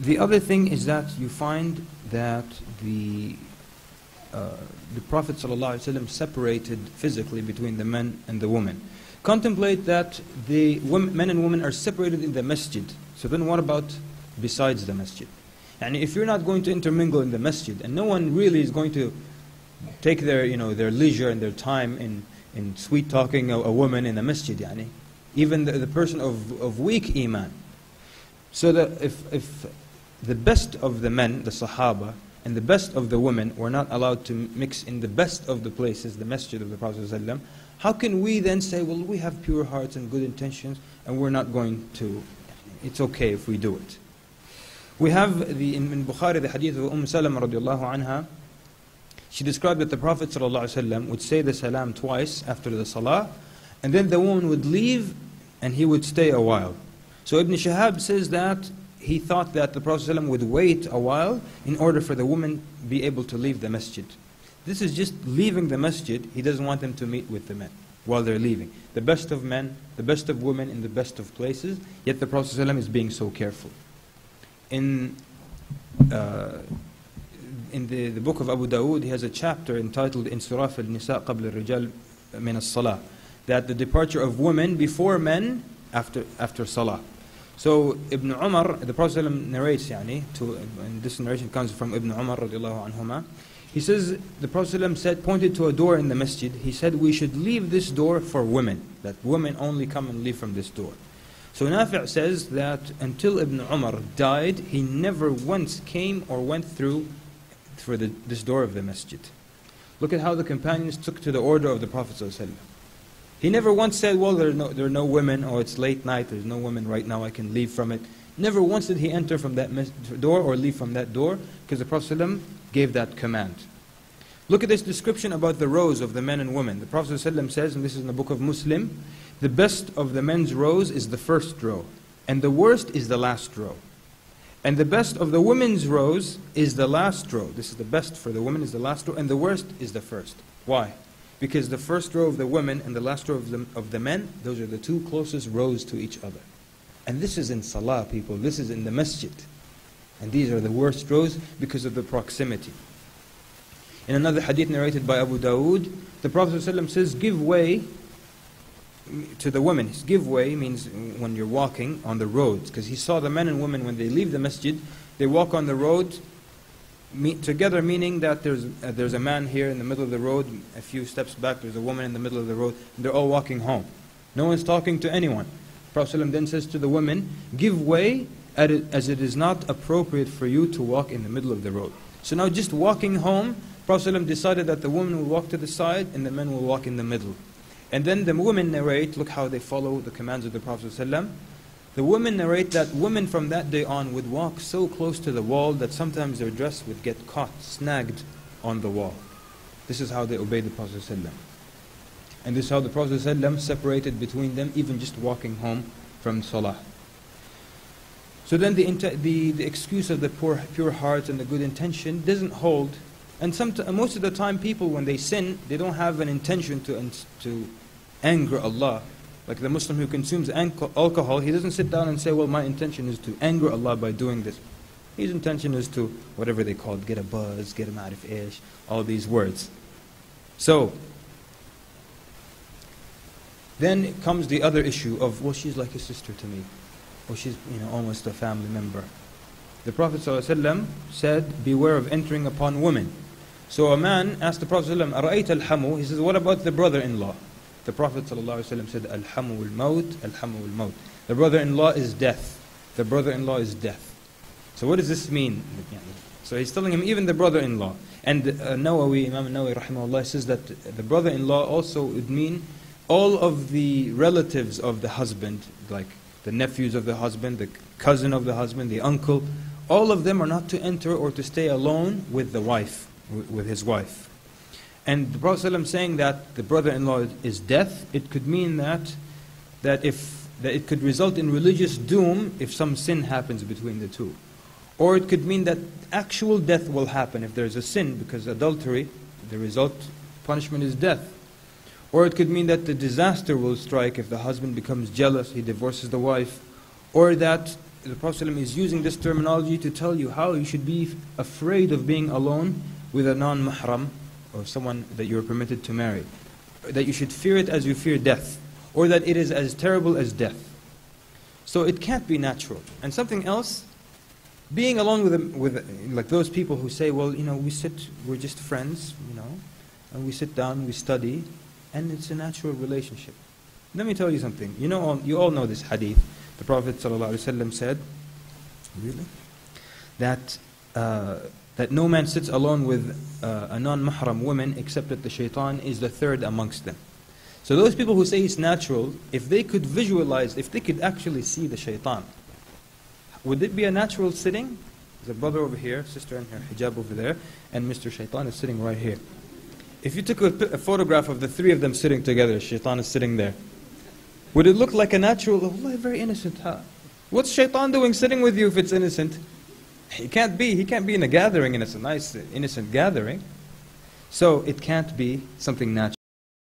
The other thing is that you find that the Prophet ﷺ separated physically between the men and the women. Contemplate that the men and women are separated in the masjid. So then what about besides the masjid? And if you're not going to intermingle in the masjid, and no one really is going to take their, their leisure and their time in sweet talking a woman in the masjid, even the person of weak iman. So that if the best of the men, the Sahaba, and the best of the women were not allowed to mix in the best of the places, the masjid of the Prophet ﷺ, how can we then say, well, we have pure hearts and good intentions, and we're not going to, it's okay if we do it. We have in Bukhari the hadith of Salama radiallahu anha. She described that the Prophet ﷺ would say the salam twice after the salah, and then the woman would leave and he would stay a while. So Ibn Shihab says that he thought that the Prophet ﷺ would wait a while in order for the woman be able to leave the masjid. This is just leaving the masjid. He doesn't want them to meet with the men while they're leaving. The best of men, the best of women in the best of places, yet the Prophet ﷺ is being so careful. In the book of Abu Dawood, he has a chapter entitled Insiraf al-Nisa qabla al-Rijal min as-Salah, that the departure of women before men after Salah. So Ibn Umar, the Prophet ﷺ narrates, and this narration comes from Ibn Umar radiallahu anhuma. He says, the Prophet ﷺ said, pointed to a door in the masjid, he said, we should leave this door for women, that women only come and leave from this door. So Nafi' says that until Ibn Umar died, he never once came or went through for this door of the masjid. Look at how the companions took to the order of the Prophet ﷺ. He never once said, well, there are no women, or it's late night, there's no women right now, I can leave from it. Never once did he enter from that door or leave from that door, because the Prophet ﷺ gave that command. Look at this description about the rows of the men and women. The Prophet ﷺ says, and this is in the book of Muslim, the best of the men's rows is the first row, and the worst is the last row. And the best of the women's rows is the last row. This is the best for the women is the last row, and the worst is the first. Why? Because the first row of the women and the last row of the men, those are the two closest rows to each other. And this is in Salah, people. This is in the masjid. And these are the worst rows because of the proximity. In another hadith narrated by Abu Dawood, the Prophet ﷺ says, give way to the women. Give way means when you're walking on the roads. Because he saw the men and women, when they leave the masjid, they walk on the road together, meaning that there's a man here in the middle of the road, a few steps back there's a woman in the middle of the road, and they're all walking home. No one's talking to anyone. Prophet ﷺ then says to the women, give way as it is not appropriate for you to walk in the middle of the road. So now just walking home, Prophet ﷺ decided that the women will walk to the side and the men will walk in the middle. And then the women narrate, look how they follow the commands of the Prophet ﷺ. The women narrate that women from that day on would walk so close to the wall that sometimes their dress would get caught, snagged on the wall. This is how they obeyed the Prophet ﷺ. And this is how the Prophet ﷺ separated between them, even just walking home from Salah. So then the excuse of the pure heart and the good intention doesn't hold. And most of the time people, when they sin, they don't have an intention to anger Allah. Like the Muslim who consumes alcohol, he doesn't sit down and say, well, my intention is to anger Allah by doing this. His intention is to, whatever they call it, get a buzz, get a ma'rif ish, all these words. So, then comes the other issue of, well, she's like a sister to me. Or she's almost a family member. The Prophet ﷺ said, beware of entering upon women. So a man asked the Prophet ﷺ, أَرَأَيْتَ الْحَمُو? He says, what about the brother-in-law? The Prophet ﷺ said, Al-hamu al-maut, al-hamu al-maut. The brother-in-law is death. The brother-in-law is death. So what does this mean? So he's telling him, even the brother-in-law. And Nawawi, Imam Nawawi rahimahullah, says that the brother-in-law also would mean all of the relatives of the husband, like the nephews of the husband, the cousin of the husband, the uncle. All of them are not to enter or to stay alone with the wife, with his wife. And the Prophet ﷺ saying that the brother-in-law is death, it could mean that it could result in religious doom if some sin happens between the two. Or it could mean that actual death will happen if there's a sin, because adultery, the punishment is death. Or it could mean that the disaster will strike if the husband becomes jealous, he divorces the wife. Or that the Prophet ﷺ is using this terminology to tell you how you should be afraid of being alone with a non-mahram, or someone that you are permitted to marry. That you should fear it as you fear death, or that it is as terrible as death. So it can't be natural. And something else, being alone with like those people who say, well, we're just friends, and we sit down, we study, and it's a natural relationship. Let me tell you something. You all know this hadith. The Prophet ﷺ said, really, that no man sits alone with a non-mahram woman except that the shaitan is the third amongst them. So those people who say it's natural, if they could visualize, if they could actually see the shaitan, would it be a natural sitting? There's a brother over here, sister in her hijab over there, and Mr. Shaitan is sitting right here. If you took a photograph of the three of them sitting together, shaitan is sitting there, would it look like a natural, oh, very innocent, huh? What's shaitan doing sitting with you if it's innocent? He can't be in a gathering, and it's a nice, innocent gathering. So it can't be something natural.